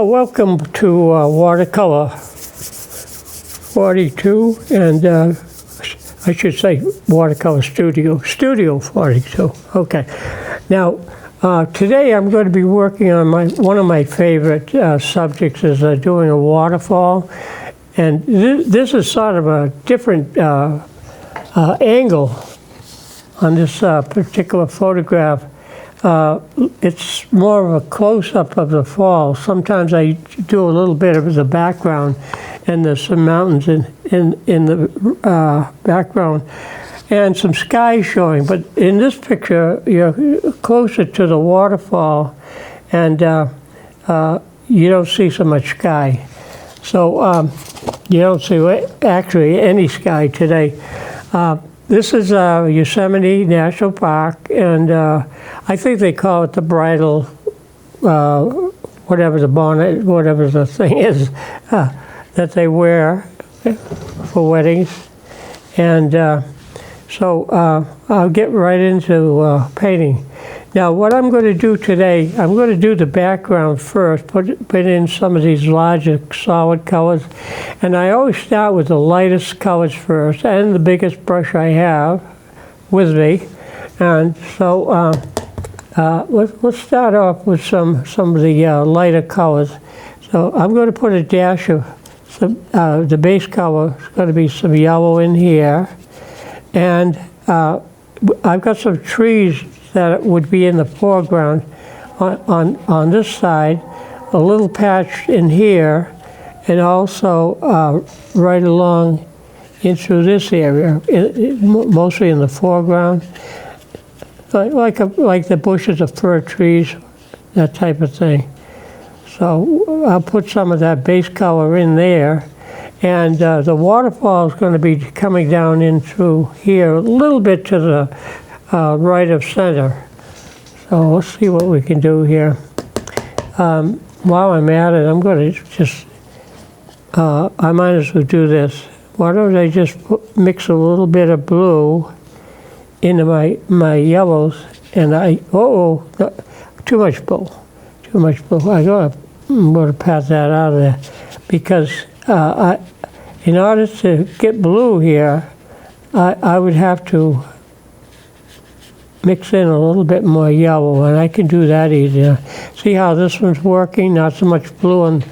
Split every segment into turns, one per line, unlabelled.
Well, welcome to Watercolor 42, and I should say Watercolor Studio, Studio 42. Okay. Now, today I'm going to be working on one of my favorite subjects is doing a waterfall, and this is sort of a different angle on this particular photograph. It's more of a close-up of the fall. Sometimes I do a little bit of the background, and there's some mountains in the background and some sky showing. But in this picture, you're closer to the waterfall, and you don't see so much sky. So you don't see actually any sky today. This is Yosemite National Park, and I think they call it the bridal, whatever the bonnet, whatever the thing is that they wear for weddings. And so I'll get right into painting. Now, what I'm going to do today, I'm going to do the background first, put in some of these larger solid colors. And I always start with the lightest colors first, and the biggest brush I have with me. And so let's start off with some of the lighter colors. So I'm going to put a dash of the base color. It's going to be some yellow in here. And I've got some trees that would be in the foreground on this side, a little patch in here, and also right along into this area, mostly in the foreground, like the bushes of fir trees, that type of thing. So I'll put some of that base color in there, and the waterfall is going to be coming down into here, a little bit to the right of center. So let's see what we can do here. While I'm at it, I'm going to just, I might as well do this. Why don't I just mix a little bit of blue into my yellows, and no, too much blue. I'm going to pat that out of there, because in order to get blue here, I would have to mix in a little bit more yellow, and I can do that easier. See how this one's working? Not so much blue on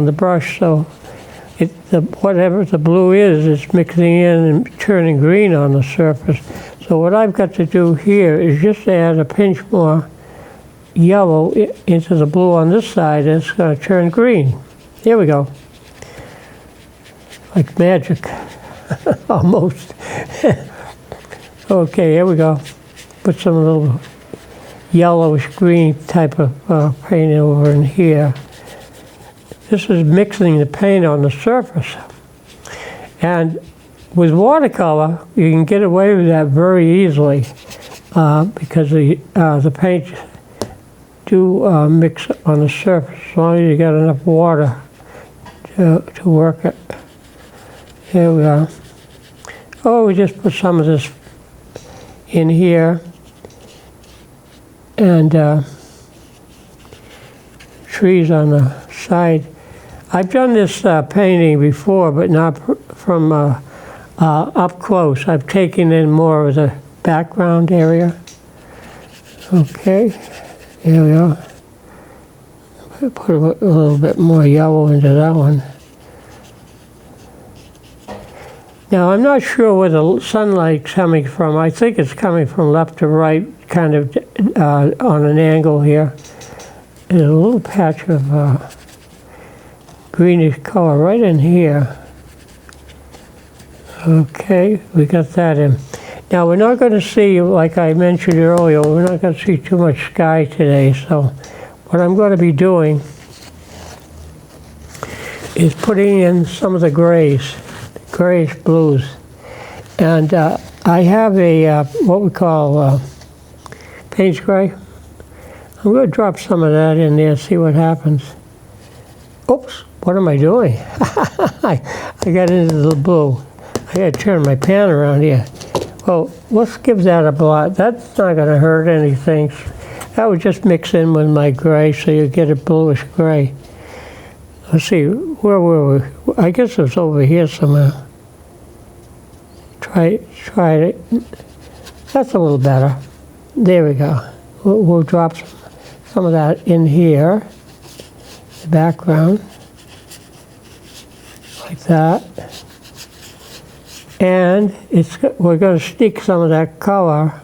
the brush, so whatever the blue is, it's mixing in and turning green on the surface. So what I've got to do here is just add a pinch more yellow into the blue on this side, and it's going to turn green. Here we go. Like magic, almost. Okay, here we go. Put some little yellowish green type of paint over in here. This is mixing the paint on the surface. And with watercolor, you can get away with that very easily because the paint do mix on the surface as long as you got enough water to work it. Here we are. Oh, we just put some of this in here, and trees on the side. I've done this painting before, but not from up close. I've taken in more of the background area. Okay, here we are. Put a little bit more yellow into that one. Now, I'm not sure where the sunlight's coming from. I think it's coming from left to right, kind of on an angle here. There's a little patch of greenish color right in here. Okay, we got that in. Now, we're not going to see, like I mentioned earlier, we're not going to see too much sky today. So what I'm going to be doing is putting in some of the grayish blues, and I have a what we call Page gray. I'm going to drop some of that in there, see what happens. Oops, what am I doing? I got into the blue. I got to turn my pan around here. Well, let's give that a blot. That's not going to hurt anything. That would just mix in with my gray, so you get a bluish gray. Let's see, where were we? I guess it was over here somewhere. Try it. That's a little better. There we go. We'll drop some of that in here, the background, like that. And we're going to sneak some of that color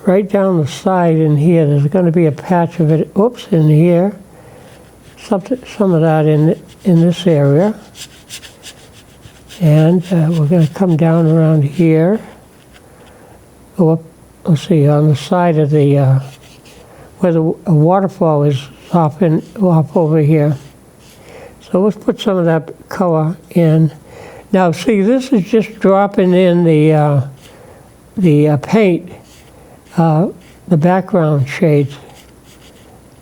right down the side in here. There's going to be a patch of it, oops, in here. Some of that in this area. And we're going to come down around here. Go up, let's see, on the side of the, where the waterfall is off over here. So let's put some of that color in. Now see, this is just dropping in the paint, the background shades.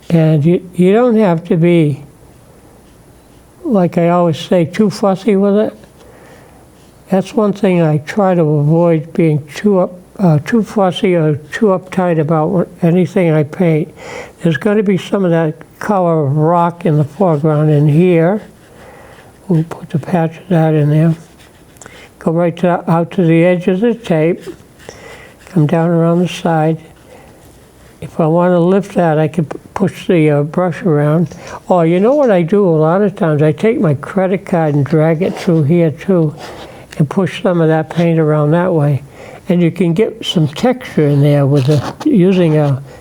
And you don't have to be, like I always say, too fussy with it. That's one thing I try to avoid, being too fussy or too uptight about anything I paint. There's going to be some of that color of rock in the foreground in here. We'll put the patch of that in there. Go right out to the edge of the tape. Come down around the side. If I want to lift that, I can push the brush around. Oh, you know what I do a lot of times? I take my credit card and drag it through here too, and push some of that paint around that way. And you can get some texture in there with using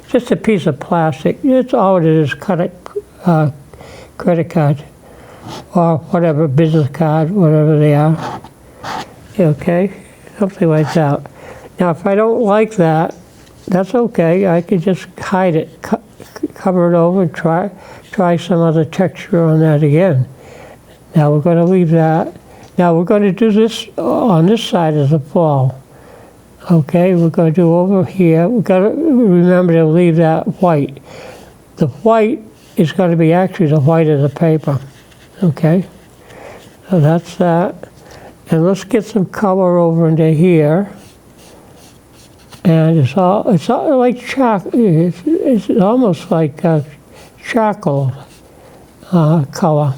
just a piece of plastic. It's all it is, credit card or whatever, business card, whatever they are. Okay, something like that. Now, if I don't like that, that's okay. I can just hide it, cover it over, and try some other texture on that again. Now we're going to leave that. Now we're going to do this on this side of the fall. Okay, we're going to do over here. We've got to remember to leave that white. The white is going to be actually the white of the paper. Okay, so that's that. And let's get some color over into here. And it's all like it's almost like charcoal color.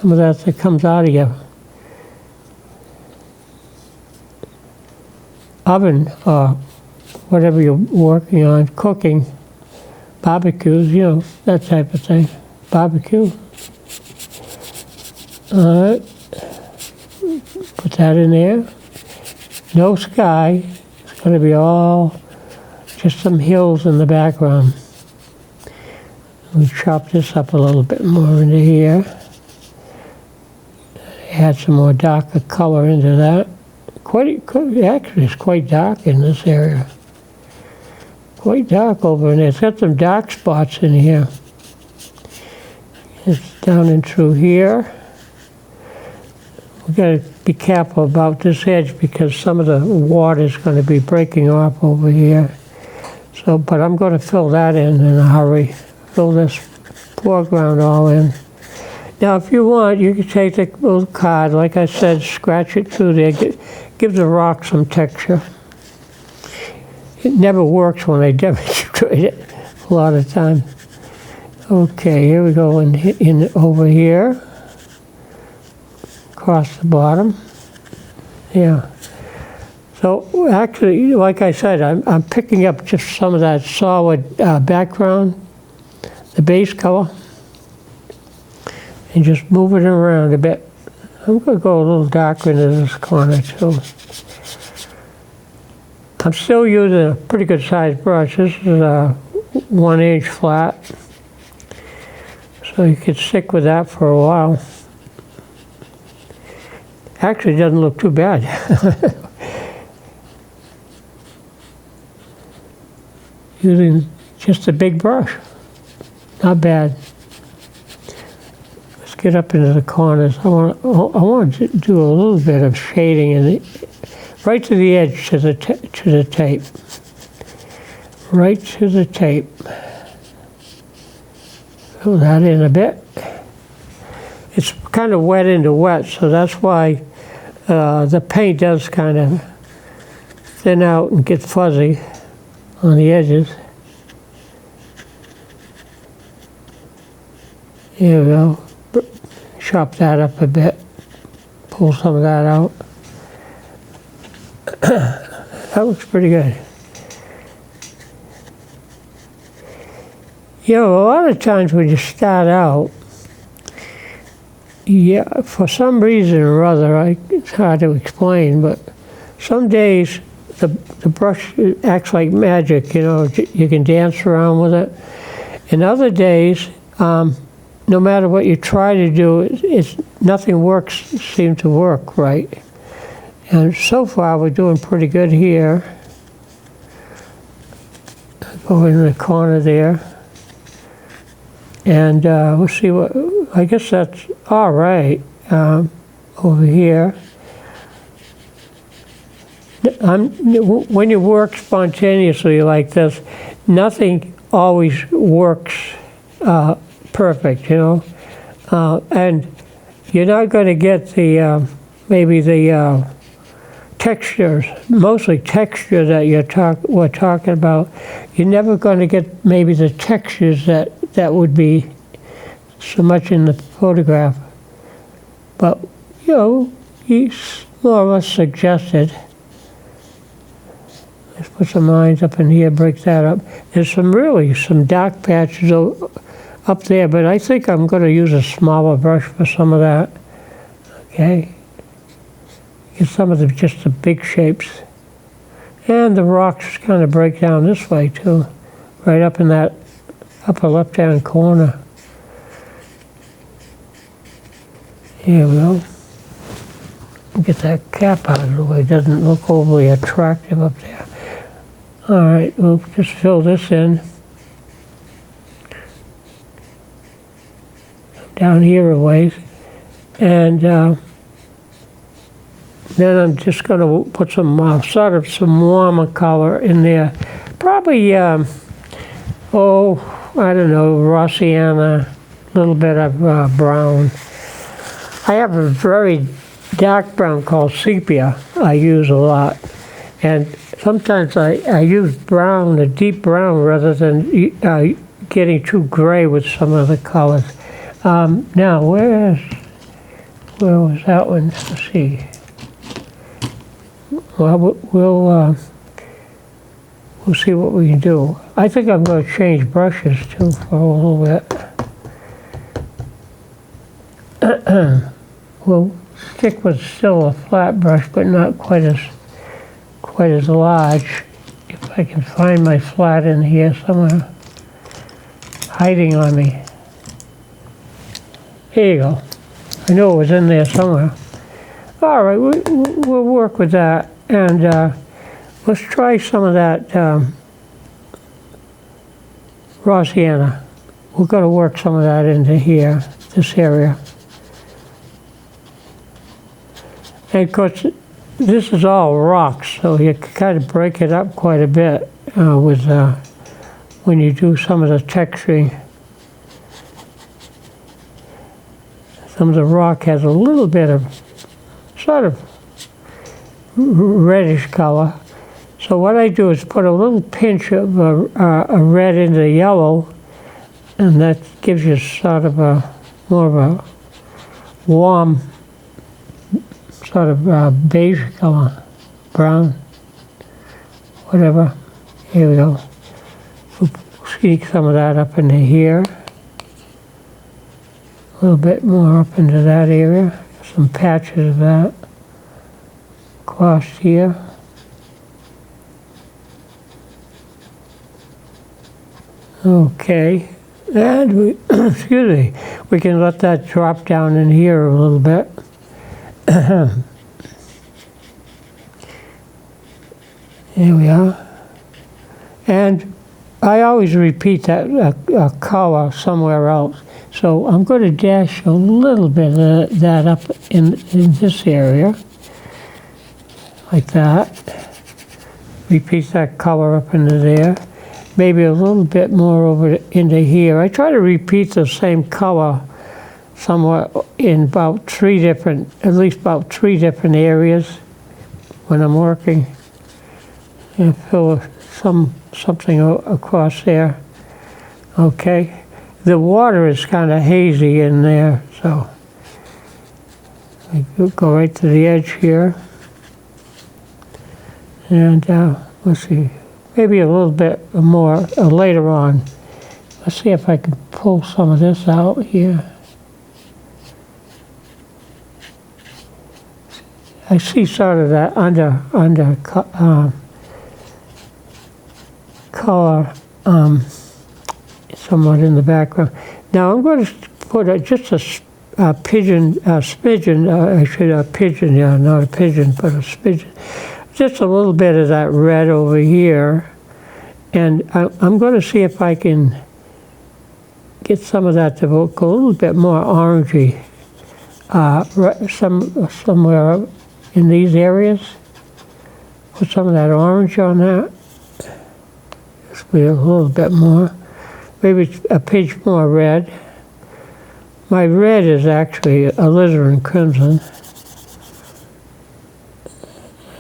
Some of that comes out of your oven or whatever you're working on, cooking, barbecues, you know, that type of thing. Barbecue. All right. Put that in there. No sky. It's going to be all just some hills in the background. We chop this up a little bit more into here. Add some more darker color into that. Actually, it's quite dark in this area. Quite dark over in there. It's got some dark spots in here. It's down and through here. We've got to be careful about this edge because some of the water is going to be breaking off over here. So, but I'm going to fill that in a hurry. Fill this foreground all in. Now, if you want, you can take the little card, like I said, scratch it through there, give the rock some texture. It never works when I demonstrate it a lot of times. Okay, here we go in over here. Across the bottom. Yeah. So actually, like I said, I'm picking up just some of that solid background, the base color, and just move it around a bit. I'm going to go a little darker into this corner too. I'm still using a pretty good sized brush. This is a 1 inch flat. So you could stick with that for a while. Actually, it doesn't look too bad. Using just a big brush. Not bad. Let's get up into the corners. I want to do a little bit of shading in right to the edge to the tape. Right to the tape. Fill that in a bit. It's kind of wet into wet, so that's why the paint does kind of thin out and get fuzzy on the edges. Here we go. Chop that up a bit. Pull some of that out. That looks pretty good. You know, a lot of times when you start out, yeah, for some reason or other, it's hard to explain, but some days the brush acts like magic, you know, you can dance around with it. And other days, no matter what you try to do, nothing seems to work right. And so far, we're doing pretty good here. Go in the corner there. And we'll see what, I guess that's all right over here. When you work spontaneously like this, nothing always works perfect, you know. And you're not going to get the, maybe the textures, mostly texture that we're talking about. You're never going to get maybe the textures that would be so much in the photograph. But, you know, he's more or less suggested. Let's put some lines up in here, break that up. There's some dark patches up there, but I think I'm going to use a smaller brush for some of that. Okay. Get some of just the big shapes. And the rocks kind of break down this way too, right up in that upper left-hand corner. Here we go. Get that cap out of the way. It doesn't look overly attractive up there. All right, we'll just fill this in. Down here a ways. And then I'm just going to put some some warmer color in there. Probably, I don't know, Rossiana, a little bit of brown. I have a very dark brown called sepia I use a lot. And sometimes I use brown, a deep brown, rather than getting too gray with some of the colors. Now, where was that one? Let's see. Well, we'll see what we can do. I think I'm going to change brushes too for a little bit. We'll stick with still a flat brush, but not quite as large. If I can find my flat in here somewhere, hiding on me. Here you go. I knew it was in there somewhere. All right, we'll work with that, and let's try some of that Rossiana. We're going to work some of that into here, this area. And of course, this is all rocks, so you can kind of break it up quite a bit with when you do some of the texturing. Some of the rock has a little bit of sort of reddish color. So what I do is put a little pinch of a red into the yellow, and that gives you sort of more of a warm, sort of beige color, brown, whatever. Here we go. We'll sneak some of that up into here. A little bit more up into that area. Some patches of that across here. Okay, and we, excuse me, we can let that drop down in here a little bit. Here we are. And I always repeat that color somewhere else. So I'm going to dash a little bit of that up in this area, like that. Repeat that color up into there. Maybe a little bit more over into here. I try to repeat the same color somewhat in about at least about three different areas when I'm working. And fill some something across there. Okay, the water is kind of hazy in there, so I go right to the edge here, and let's see, maybe a little bit more later on. Let's see if I can pull some of this out here. I see sort of that under color somewhat in the background. Now I'm going to put just a smidgen, yeah, not a pigeon, but a smidgen, just a little bit of that red over here, and I'm going to see if I can get some of that to look a little bit more orangey, somewhere in these areas. Put some of that orange on that. Just be a little bit more. Maybe a pinch more red. My red is actually alizarin crimson.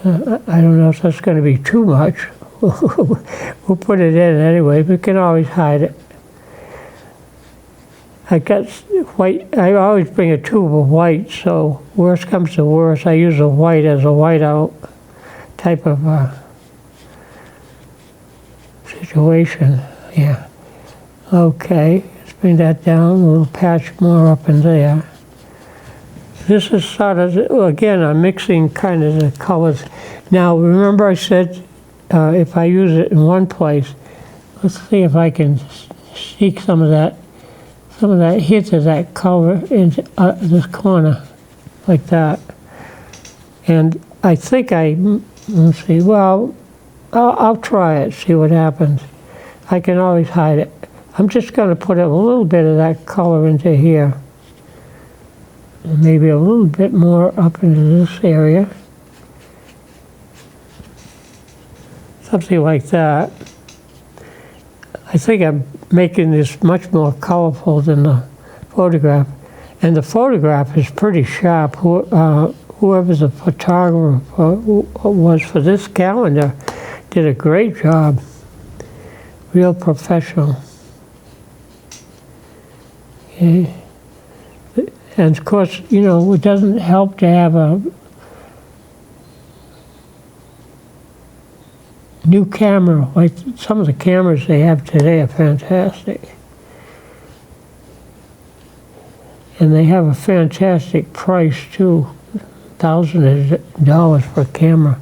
I don't know if that's going to be too much. We'll put it in anyway. We can always hide it. I got white. I always bring a tube of white, so worst comes to worst, I use a white as a whiteout type of situation. Yeah. Okay, let's bring that down, a little patch more up in there. This is sort of, again, I'm mixing kind of the colors. Now, remember I said if I use it in one place, let's see if I can sneak some of that hint of that color into this corner, like that. And I think let's see, well, I'll try it, see what happens. I can always hide it. I'm just going to put a little bit of that color into here. And maybe a little bit more up into this area. Something like that. I think I'm making this much more colorful than the photograph. And the photograph is pretty sharp. Whoever the photographer was for this calendar did a great job. Real professional. Okay. And of course, you know, it doesn't help to have a new camera. Like some of the cameras they have today are fantastic. And they have a fantastic price too. $1,000 for a camera.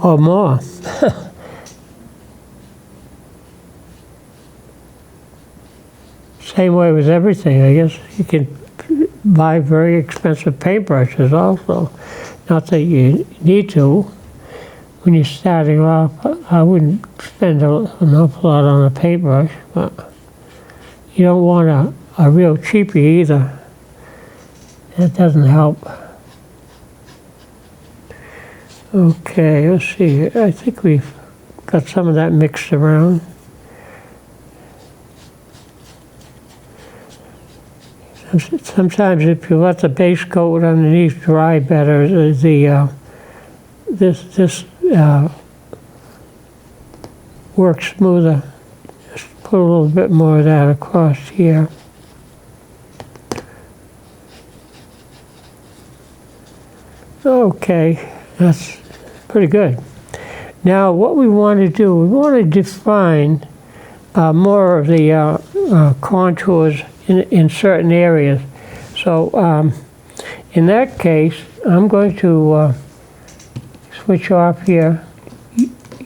Or more. Same way with everything, I guess. You can buy very expensive paintbrushes also. Not that you need to. When you're starting off, I wouldn't spend an awful lot on a paintbrush, but you don't want a real cheapie either. That doesn't help. Okay, let's see. I think we've got some of that mixed around. Sometimes if you let the base coat underneath dry better, this works smoother. Just put a little bit more of that across here. Okay, that's pretty good. Now what we want to do, we want to define more of the contours in certain areas. So in that case, I'm going to switch off here,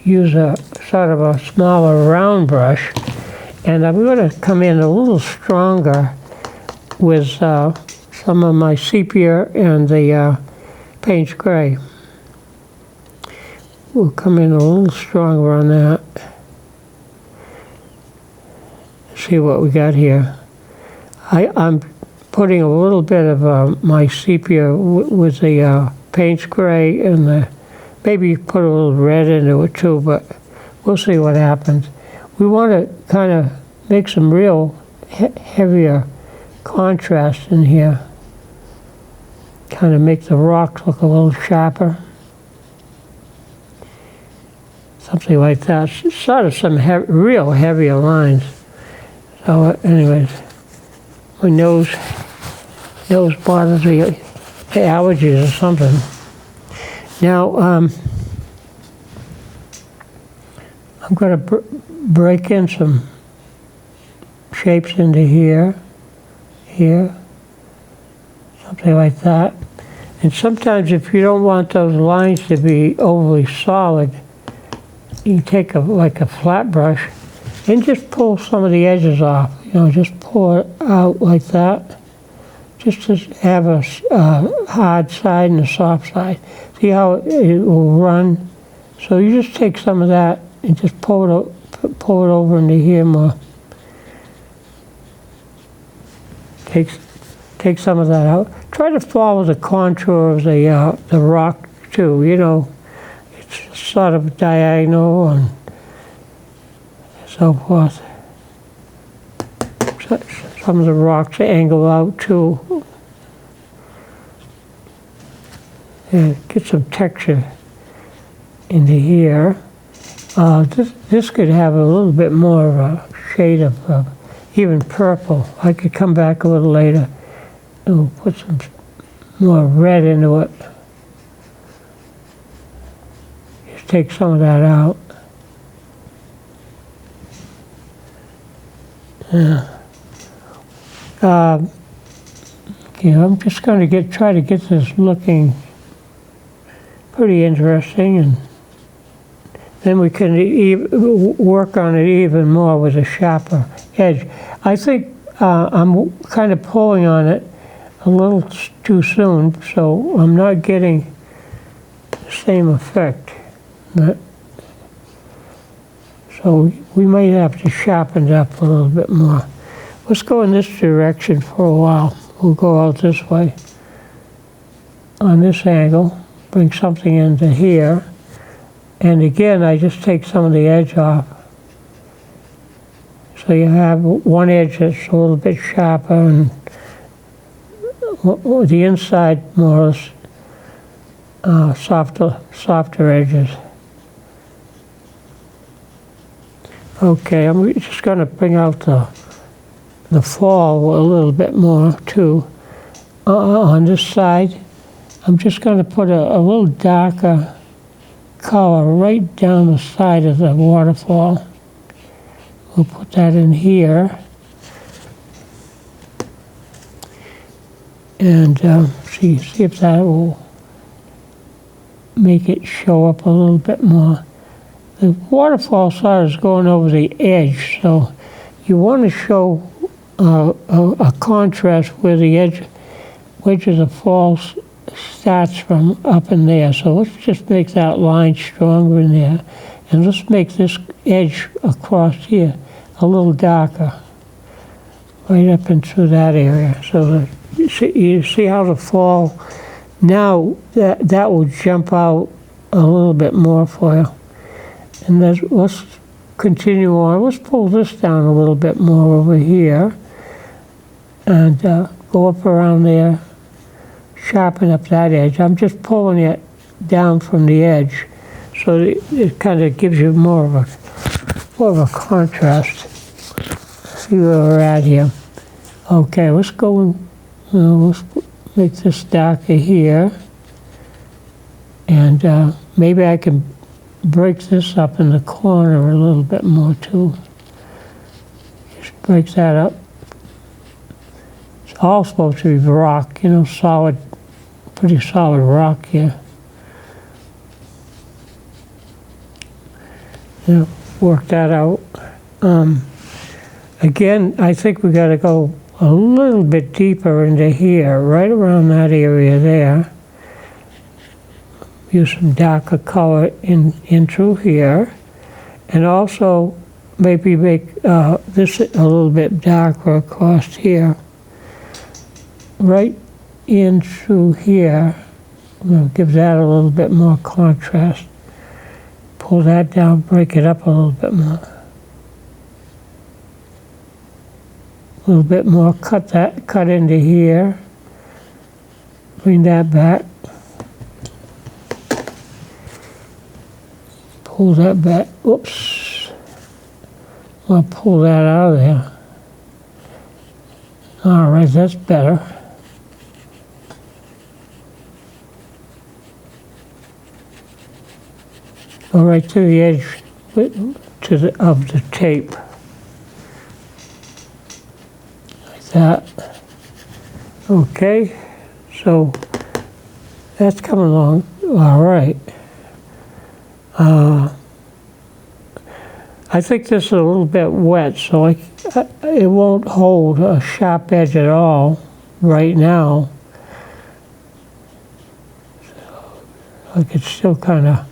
use a sort of a smaller round brush, and I'm going to come in a little stronger with some of my sepia and the Payne's Gray. We'll come in a little stronger on that. See what we got here. I'm putting a little bit of my sepia with the Payne's Gray and maybe put a little red into it too, but we'll see what happens. We want to kind of make some real heavier contrast in here. Kind of make the rocks look a little sharper. So something like that. Sort of some real heavier lines. So anyways, my nose bothers me, allergies or something. Now, I'm going to break in some shapes into here, something like that. And sometimes if you don't want those lines to be overly solid, you can take like a flat brush and just pull some of the edges off. Just pull it out like that. Just to have a hard side and a soft side. See how it will run? So you just take some of that and just pull it over into here more. Take some of that out. Try to follow the contour of the rock too. It's sort of diagonal and so forth. Some of the rocks angle out too. And get some texture into here. This could have a little bit more of a shade of even purple. I could come back a little later and put some more red into it. Just take some of that out. Yeah. Okay, I'm just going to try to get this looking pretty interesting, and then we can work on it even more with a sharper edge. I think I'm kind of pulling on it a little too soon, so I'm not getting the same effect. So we might have to sharpen it up a little bit more. Let's go in this direction for a while. We'll go out this way on this angle, bring something into here, and again I just take some of the edge off. So you have one edge that's a little bit sharper and the inside more or less softer edges. Okay, I'm just going to bring out the fall a little bit more too. On this side, I'm just going to put a little darker color right down the side of the waterfall. We'll put that in here. And see if that will make it show up a little bit more. The waterfall sort of is going over the edge, so you want to show a contrast where the edge of the fall starts from up in there. So let's just make that line stronger in there, and let's make this edge across here a little darker, right up into that area. So that you see how the fall now that will jump out a little bit more for you. And let's continue on. Let's pull this down a little bit more over here and go up around there, sharpen up that edge. I'm just pulling it down from the edge so it kind of gives you more of a contrast. See where we're at here. Okay, let's go and let's make this darker here, and maybe I can break this up in the corner a little bit more too. Just break that up. It's all supposed to be rock, solid, pretty solid rock here. Work that out. Again, I think we got to go a little bit deeper into here, right around that area there. Use some darker color in through here, and also maybe make this a little bit darker across here. Right in through here, I'm going to give that a little bit more contrast. Pull that down, break it up a little bit more. A little bit more, cut into here. Bring that back. pull that back. Whoops. I'll pull that out of there. All right, that's better. Go right to the edge of the tape. Like that. Okay, so that's coming along all right. I think this is a little bit wet, so it won't hold a sharp edge at all right now. So I could still kind of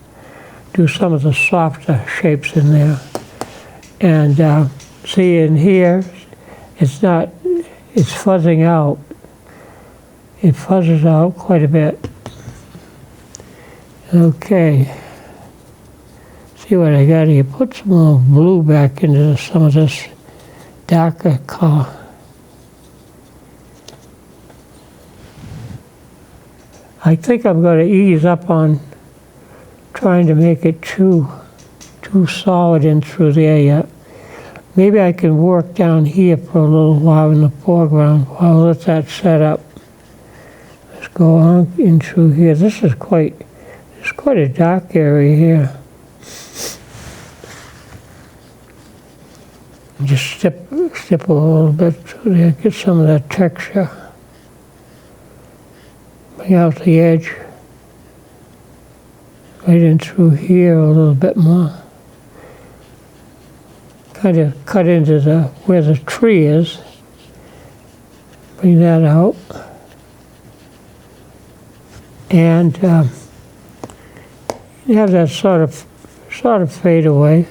do some of the softer shapes in there. And see in here, it's fuzzing out. It fuzzes out quite a bit. Okay. See what I got here. Put some more blue back into some of this darker color. I think I'm going to ease up on trying to make it too solid in through there yet. Maybe I can work down here for a little while in the foreground while I let that set up. Let's go on in through here. This is quite a dark area here. Just stip a little bit through there, get some of that texture. Bring out the edge. Right in through here a little bit more. Kind of cut into where the tree is. Bring that out. And you have that sort of fade away.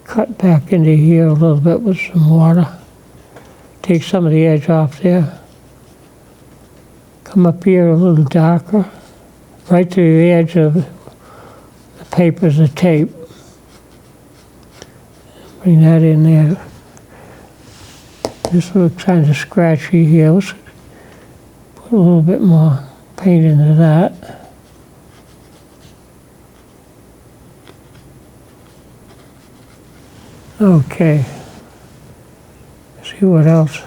Cut back into here a little bit with some water. Take some of the edge off there. Come up here a little darker. Right to the edge of the paper, the tape. Bring that in there. This looks kind of scratchy here. Let's put a little bit more paint into that. Okay. Let's see what else.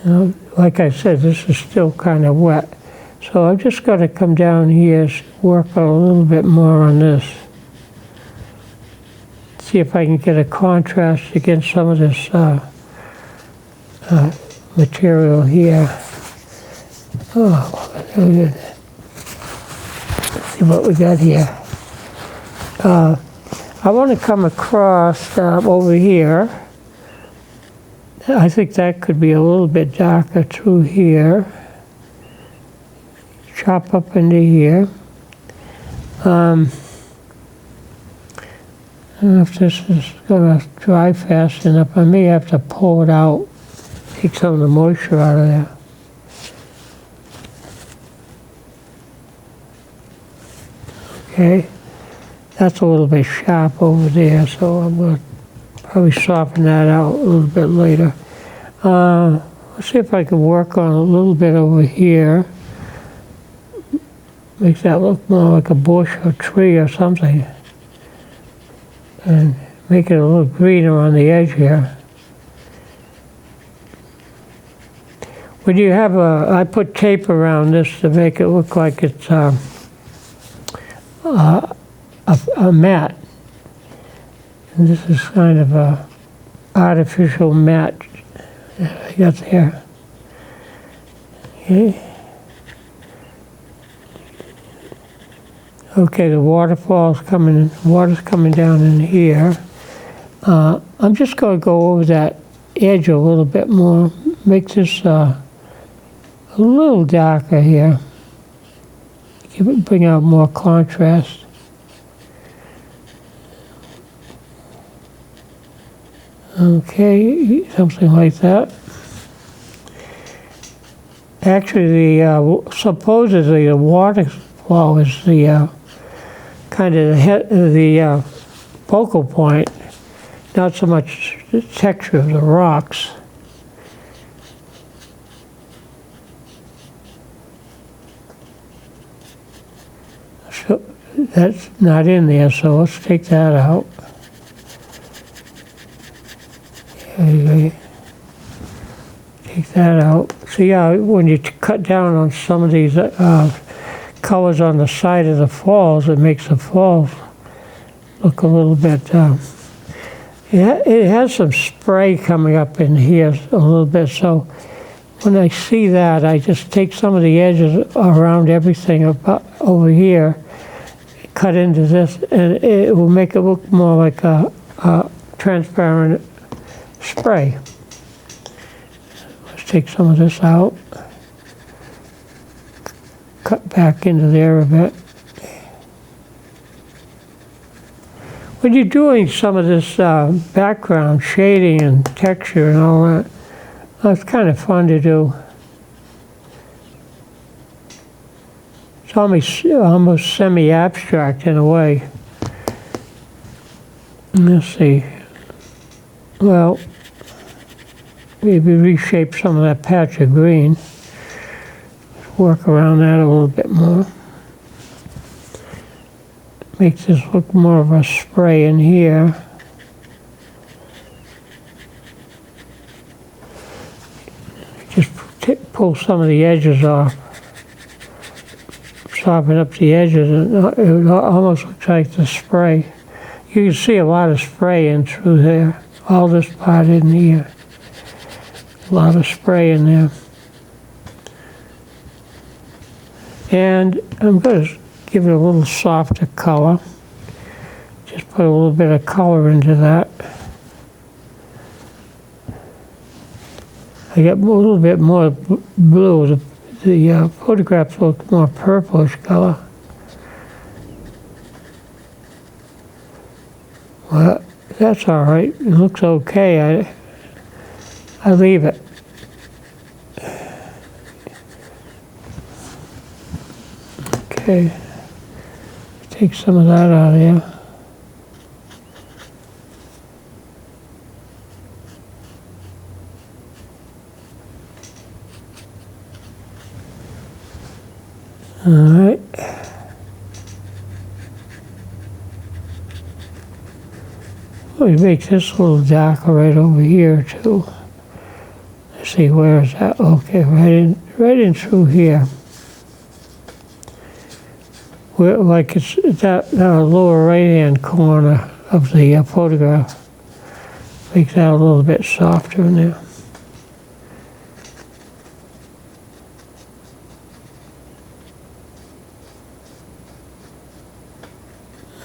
You know, like I said, this is still kind of wet. So I'm just going to come down here, work a little bit more on this. See if I can get a contrast against some of this material here. Oh, let's see what we got here. I want to come across over here. I think that could be a little bit darker through here. Chop up into here. I don't know if this is going to dry fast enough. I may have to pull it out, take some of the moisture out of there. Okay, that's a little bit sharp over there, so I'm going to probably soften that out a little bit later. Let's see if I can work on a little bit over here. Makes that look more like a bush or tree or something. And make it a little greener on the edge here. When you have I put tape around this to make it look like it's a mat. And this is kind of a artificial mat I got there. Okay. Okay, the waterfall's coming, water's coming down in here. I'm just going to go over that edge a little bit more, make this a little darker here. Bring out more contrast. Okay, something like that. Actually, supposedly the waterfall is the kind of the focal point, not so much the texture of the rocks. that's not in there, so let's take that out. Okay. Take that out. See how when you cut down on some of these colors on the side of the falls, it makes the falls look a little bit, it has some spray coming up in here a little bit, so when I see that, I just take some of the edges around everything about over here, cut into this, and it will make it look more like a transparent spray. Let's take some of this out, cut back into there a bit. When you're doing some of this background shading and texture and all that, it's kind of fun to do. It's almost semi-abstract in a way. Let's see. Well, maybe reshape some of that patch of green. Work around that a little bit more. Make this look more of a spray in here. Just pull some of the edges off. Soften up the edges, and it almost looks like the spray. You can see a lot of spray in through there. All this part in here. A lot of spray in there. And I'm going to give it a little softer color. Just put a little bit of color into that. I get a little bit more blue. The photographs look more purplish color. Well, that's all right. It looks okay. I leave it. Okay. Take some of that out of here. All right. We make this a little darker right over here too. Let's see, where is that? Okay, right in through here. Where, like it's that lower right-hand corner of the photograph. Make that a little bit softer in there.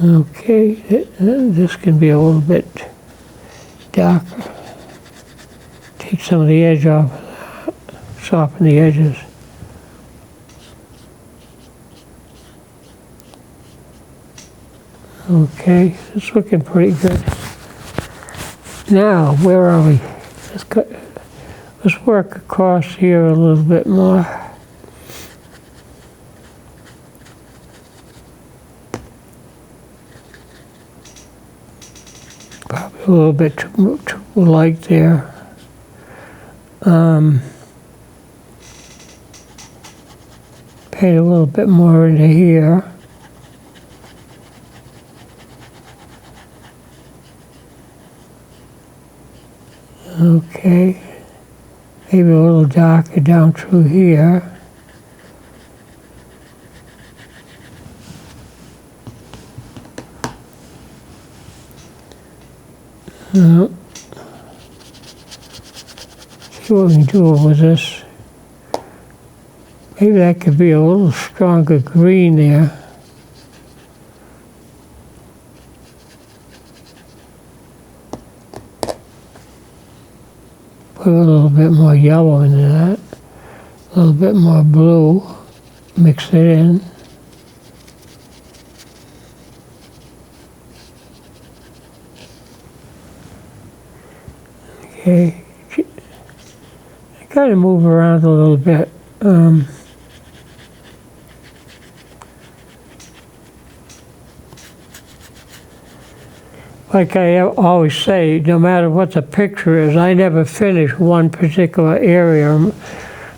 Okay, this can be a little bit darker. Take some of the edge off of that, soften the edges. Okay, it's looking pretty good. Now, where are we? Let's work across here a little bit more. Probably a little bit too light there. Paint a little bit more into here. Okay, maybe a little darker down through here. See what we can do with this. Maybe that could be a little stronger green there. Put a little bit more yellow into that, a little bit more blue, mix it in. Okay, I kind of move around a little bit. Like I always say, no matter what the picture is, I never finish one particular area.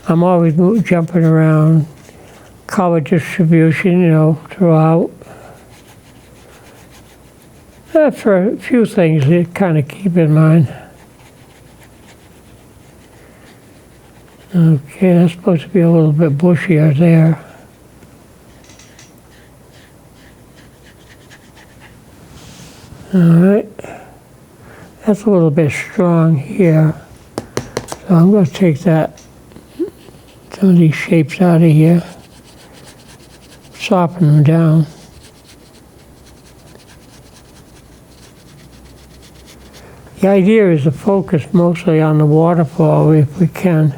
I'm always jumping around, color distribution, throughout. For a few things you kind of keep in mind. Okay, that's supposed to be a little bit bushier there. All right, that's a little bit strong here. So I'm going to take some of these shapes out of here, soften them down. The idea is to focus mostly on the waterfall if we can.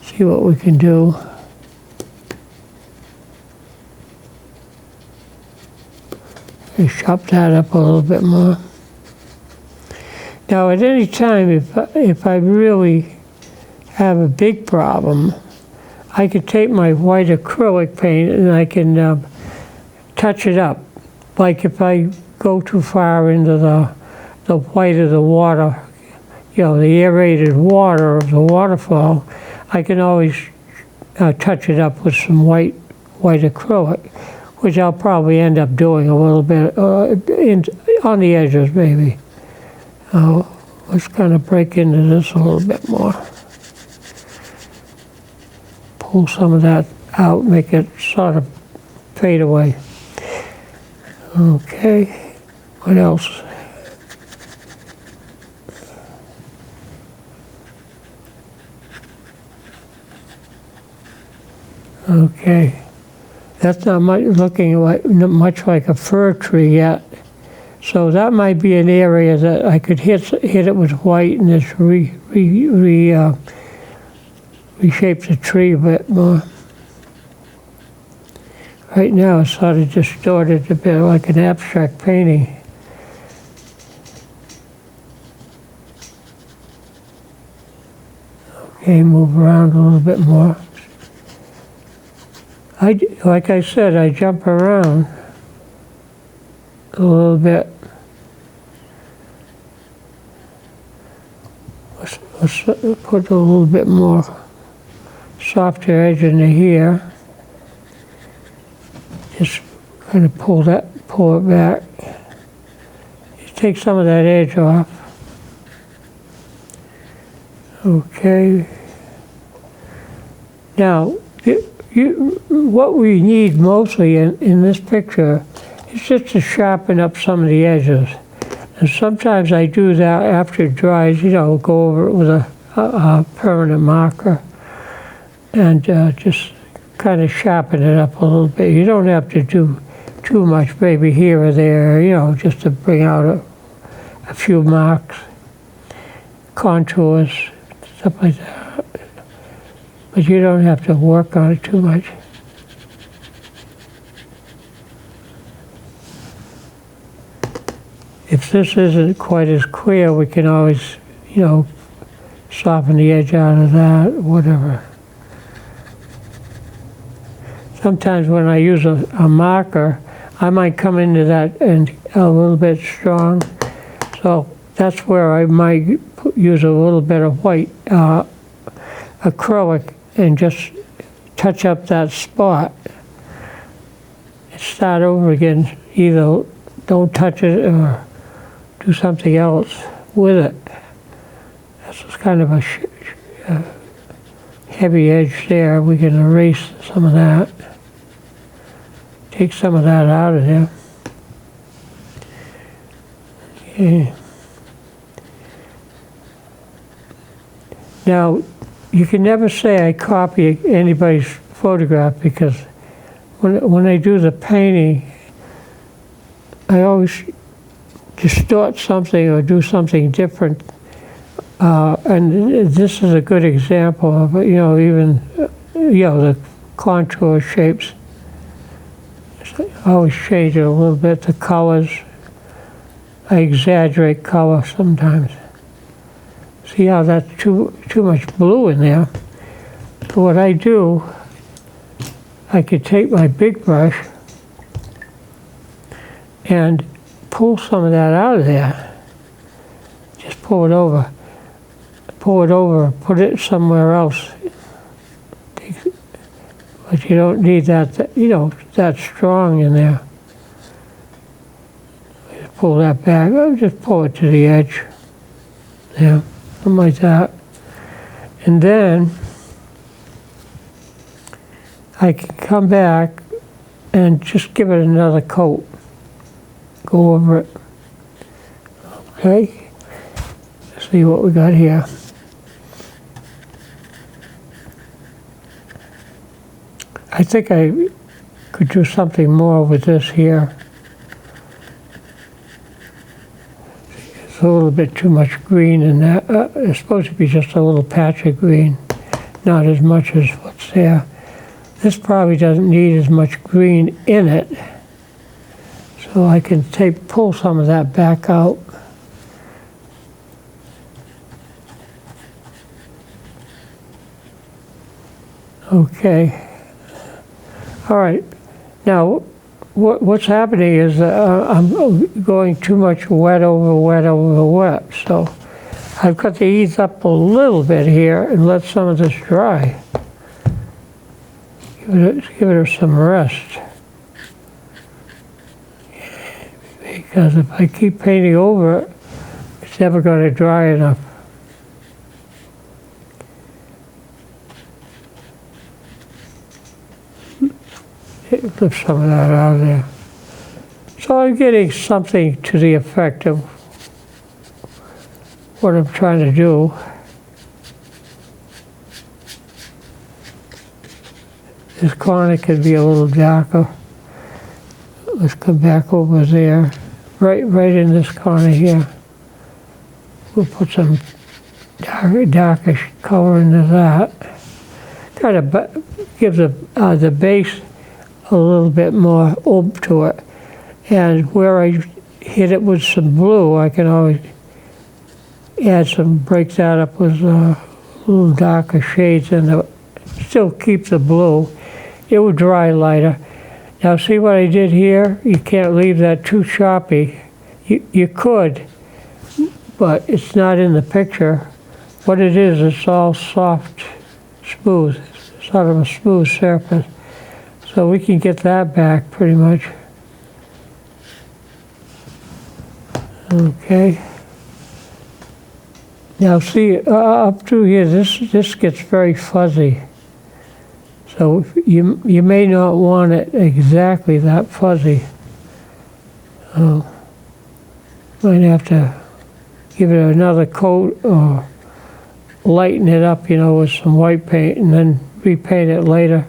See what we can do. And chop that up a little bit more. Now at any time, if I really have a big problem, I could take my white acrylic paint and I can touch it up. Like if I go too far into the white of the water, the aerated water of the waterfall, I can always touch it up with some white acrylic, which I'll probably end up doing a little bit on the edges maybe. Let's kind of break into this a little bit more. Pull some of that out, make it sort of fade away. Okay, what else? Okay, that's not looking much like a fir tree yet. So that might be an area that I could hit it with white and just reshape the tree a bit more. Right now it's sort of distorted a bit like an abstract painting. Okay, move around a little bit more. Like I said, I jump around a little bit. Let's put a little bit more softer edge into here. Just kind of pull it back. Just take some of that edge off. Okay. Now, what we need mostly in this picture is just to sharpen up some of the edges. And sometimes I do that after it dries, go over it with a permanent marker and just kind of sharpen it up a little bit. You don't have to do too much, maybe here or there, just to bring out a few marks, contours, stuff like that. But you don't have to work on it too much. If this isn't quite as clear, we can always, soften the edge out of that, whatever. Sometimes when I use a marker, I might come into that and a little bit strong. So that's where I might use a little bit of white acrylic and just touch up that spot and start over again. Either don't touch it or do something else with it. That's kind of a heavy edge there. We can erase some of that. Take some of that out of there. Okay. Now, you can never say I copy anybody's photograph, because when I do the painting, I always distort something or do something different. And this is a good example of it, even, the contour shapes. I always change it a little bit, the colors. I exaggerate color sometimes. See how that's too much blue in there? So what I do, I could take my big brush and pull some of that out of there. Just pull it over, put it somewhere else. But you don't need that, that strong in there. pull that back. I'll just pull it to the edge. Yeah, something like that. And then I can come back and just give it another coat. Go over it. Okay. Let's see what we got here. I think I could do something more with this here. It's a little bit too much green in that. It's supposed to be just a little patch of green, not as much as what's there. This probably doesn't need as much green in it, so I can pull some of that back out. Okay. All right. Now, what's happening is I'm going too much wet over wet over wet. So I've got to ease up a little bit here and let some of this dry. Give it some rest. Because if I keep painting over it, it's never going to dry enough. Lift some of that out of there. So I'm getting something to the effect of what I'm trying to do. This corner could be a little darker. Let's come back over there. Right in this corner here. We'll put some darkish color into that. Kind of gives the base a little bit more oomph to it. And where I hit it with some blue, I can always break that up with a little darker shades and still keep the blue. It will dry lighter. Now see what I did here? You can't leave that too choppy. You could, but it's not in the picture. What it is, it's all soft, smooth, sort of a smooth surface. So we can get that back pretty much. Okay. Now see, up through here, this gets very fuzzy. So you may not want it exactly that fuzzy. Might have to give it another coat or lighten it up, with some white paint and then repaint it later.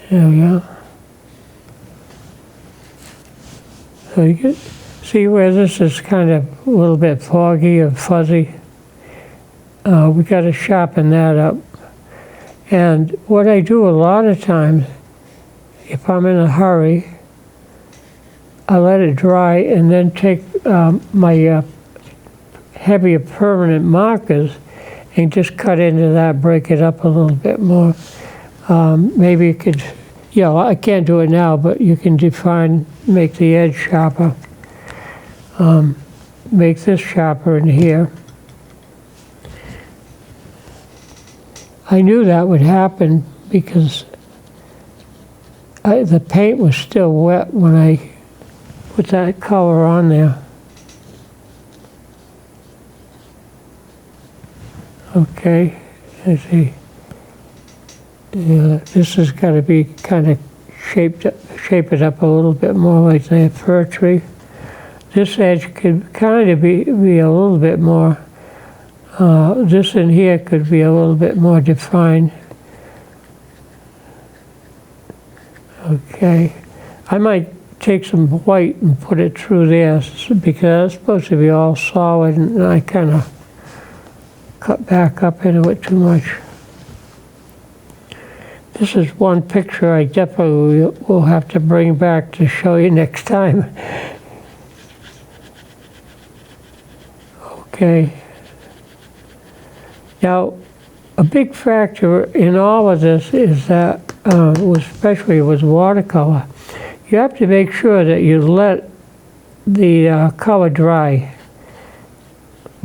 There we go. So you can see where this is kind of a little bit foggy or fuzzy. We got to sharpen that up. And what I do a lot of times, if I'm in a hurry, I let it dry and then take my heavier permanent markers and just cut into that, break it up a little bit more. Maybe you could, I can't do it now, but you can make the edge sharper. Make this sharper in here. I knew that would happen because the paint was still wet when I put that color on there. Okay, let's see. Yeah, this has got to be kind of shape it up a little bit more like the fir tree. This edge could kind of be a little bit more, this in here could be a little bit more defined. Okay, I might take some white and put it through there because it's supposed to be all solid and I kind of cut back up into it too much. This is one picture I definitely will have to bring back to show you next time. Okay. Now, a big factor in all of this is that, especially with watercolor, you have to make sure that you let the color dry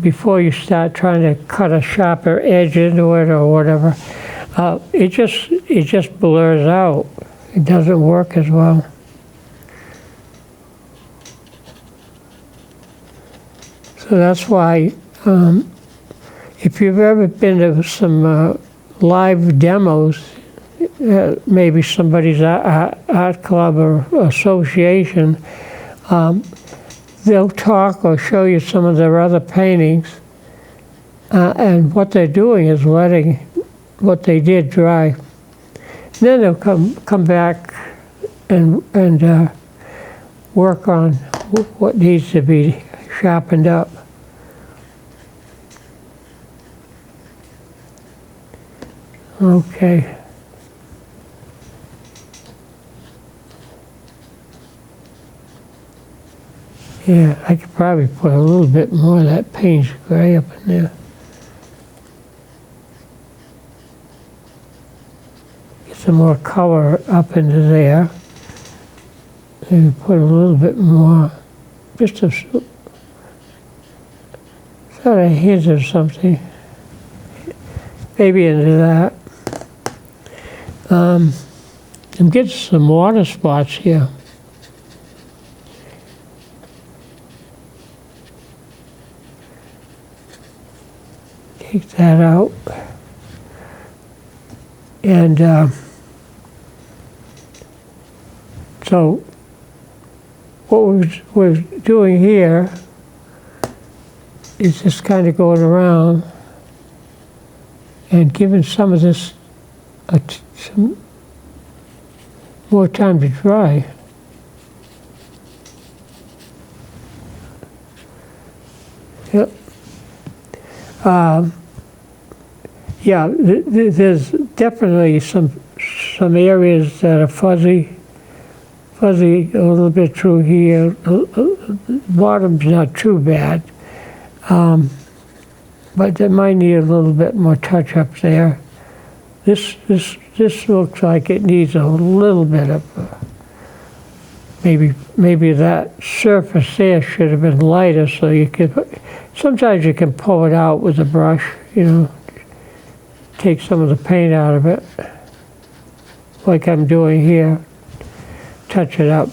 before you start trying to cut a sharper edge into it or whatever. It just blurs out. It doesn't work as well. So that's why, if you've ever been to some live demos, maybe somebody's art club or association, they'll talk or show you some of their other paintings, and what they're doing is letting what they did dry. And then they'll come back and work on what needs to be sharpened up. Okay. Yeah, I could probably put a little bit more of that Payne's gray up in there. Get some more color up into there. Maybe put a little bit more, just a sort of hint of something, maybe into that. I'm getting some water spots here. Take that out. And so what we're doing here is just kind of going around and giving some of this some more time to dry. Yep. Yeah, there's definitely some areas that are fuzzy a little bit through here. Bottom's not too bad, but they might need a little bit more touch up there. This looks like it needs a little bit of maybe that surface there should have been lighter, so you could. Sometimes you can pull it out with a brush, you know, take some of the paint out of it, like I'm doing here. Touch it up.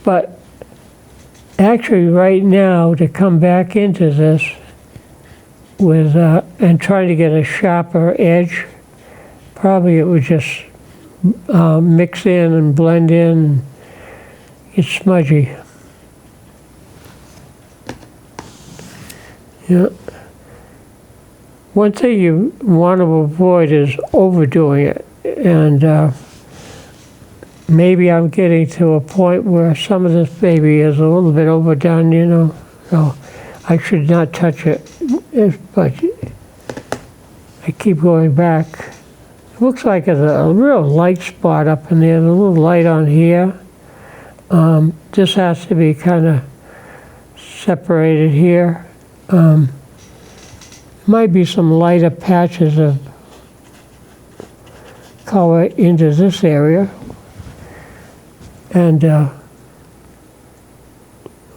But actually right now, to come back into this with and try to get a sharper edge, probably it would just mix in and blend in and get smudgy. Yeah. One thing you want to avoid is overdoing it, and maybe I'm getting to a point where some of this maybe is a little bit overdone, you know, so I should not touch it, but I keep going back. It looks like there's a real light spot up in there, a little light on here. This has to be kind of separated here. Might be some lighter patches of color into this area. And we're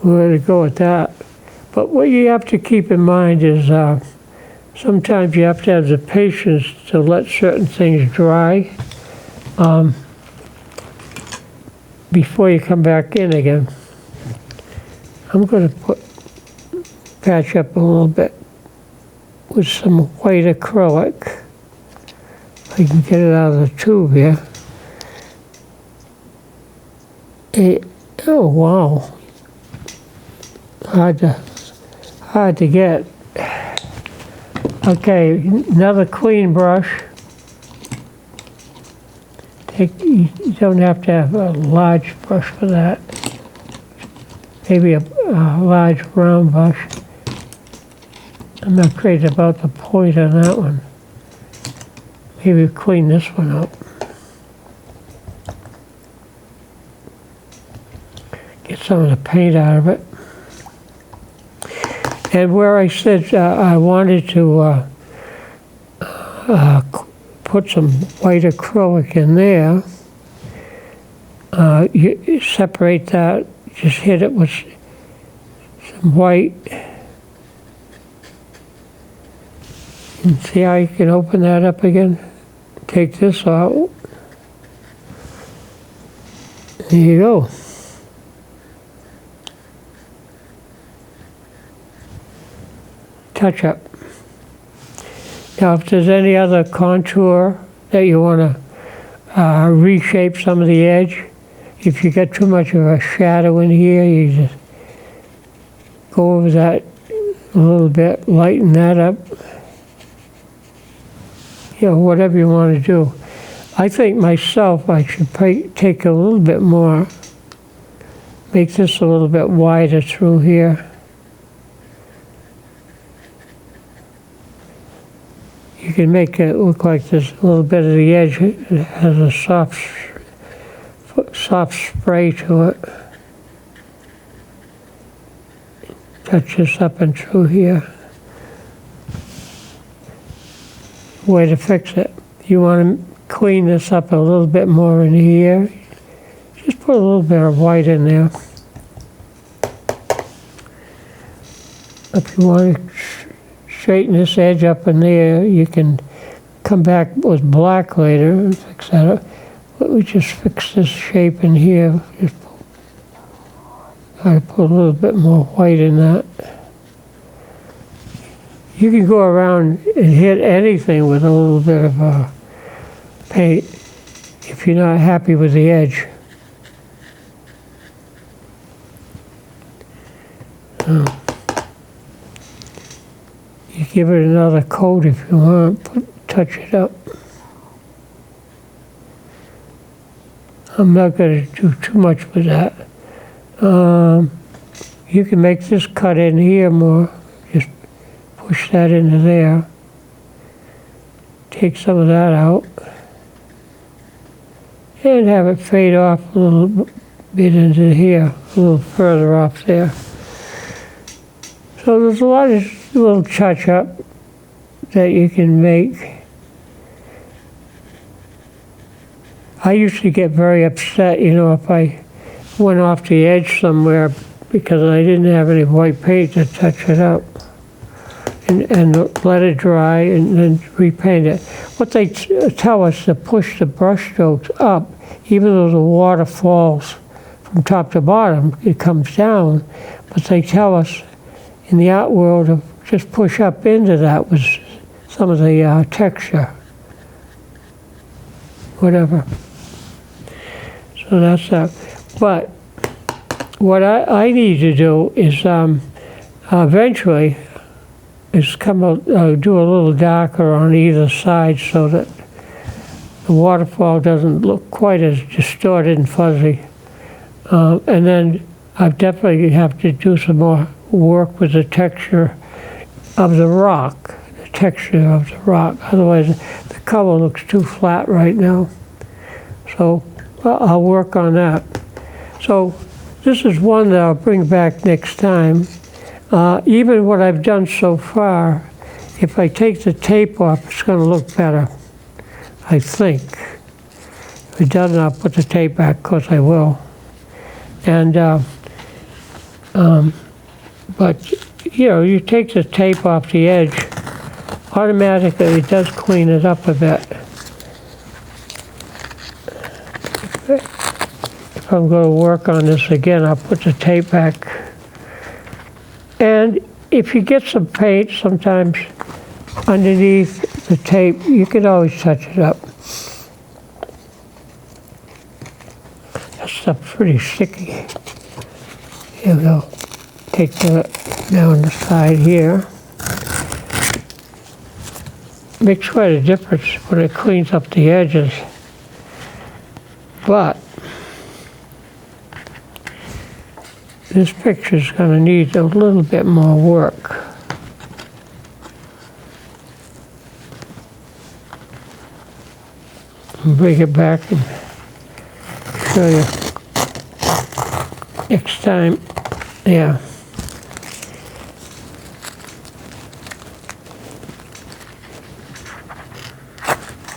going to go with that. But what you have to keep in mind is sometimes you have to have the patience to let certain things dry before you come back in again. I'm going to patch up a little bit with some white acrylic. If I can get it out of the tube here. Oh wow, hard to get. Okay, another clean brush. You don't have to have a large brush for that. Maybe a large round brush. I'm not crazy about the point on that one. Maybe clean this one up. Get some of the paint out of it. And where I said I wanted to put some white acrylic in there, you separate that, just hit it with some white. And see how you can open that up again? Take this out. There you go. Touch up. Now if there's any other contour that you want to reshape some of the edge, if you get too much of a shadow in here, you just go over that a little bit, lighten that up. You know, whatever you want to do. I think myself I should take a little bit more, make this a little bit wider through here. You can make it look like there's a little bit of the edge has a soft spray to it. Touch this up and through here. Way to fix it. You want to clean this up a little bit more in here. Just put a little bit of white in there. If you want to straighten this edge up in there, you can come back with black later and fix that up. But we just fix this shape in here. Just I put a little bit more white in that. You can go around and hit anything with a little bit of paint if you're not happy with the edge. You give it another coat if you want, touch it up. I'm not going to do too much with that. You can make this cut in here more. Just push that into there. Take some of that out. And have it fade off a little bit into here, a little further off there. So there's a lot of little touch-up that you can make. I used to get very upset, you know, if I went off the edge somewhere because I didn't have any white paint to touch it up. And let it dry and then repaint it. What they tell us to push the brush strokes up, even though the water falls from top to bottom, it comes down, but they tell us in the art world to just push up into that with some of the texture, whatever. So that's that. But what I need to do is eventually is do a little darker on either side so that the waterfall doesn't look quite as distorted and fuzzy. And then I definitely have to do some more work with the texture of the rock, the texture of the rock. Otherwise, the color looks too flat right now. So I'll work on that. So this is one that I'll bring back next time. Even what I've done so far, if I take the tape off, it's going to look better, I think. If it doesn't, I'll put the tape back, because I will. And, but, you know, you take the tape off the edge, automatically it does clean it up a bit. If I'm going to work on this again, I'll put the tape back. And if you get some paint sometimes underneath the tape, you can always touch it up. That stuff's pretty sticky. Here we go. Take that down the side here. Makes quite a difference when it cleans up the edges. But this picture's going to need a little bit more work. I'll bring it back and show you next time. Yeah.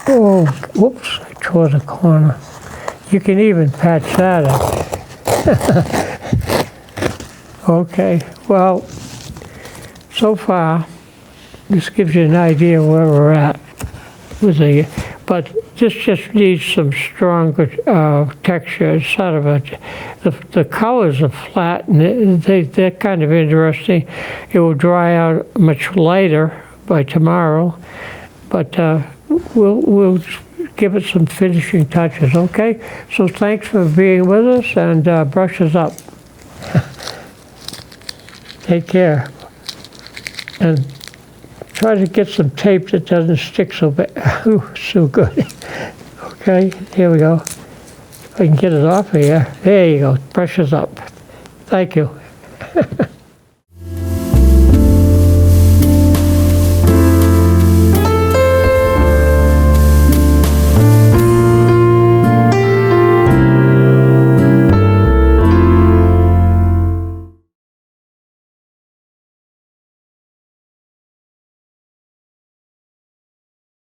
Oh, whoops, I tore the corner. You can even patch that up. Okay, well, so far this gives you an idea where we're at with the, but this just needs some stronger texture. It's sort of the colors are flat and they're kind of interesting. It will dry out much lighter by tomorrow, but we'll give it some finishing touches, okay? So thanks for being with us, and brushes up. Take care. And try to get some tape that doesn't stick so bad. Ooh, so good. Okay, here we go. I can get it off of here. There you go, brushes up. Thank you.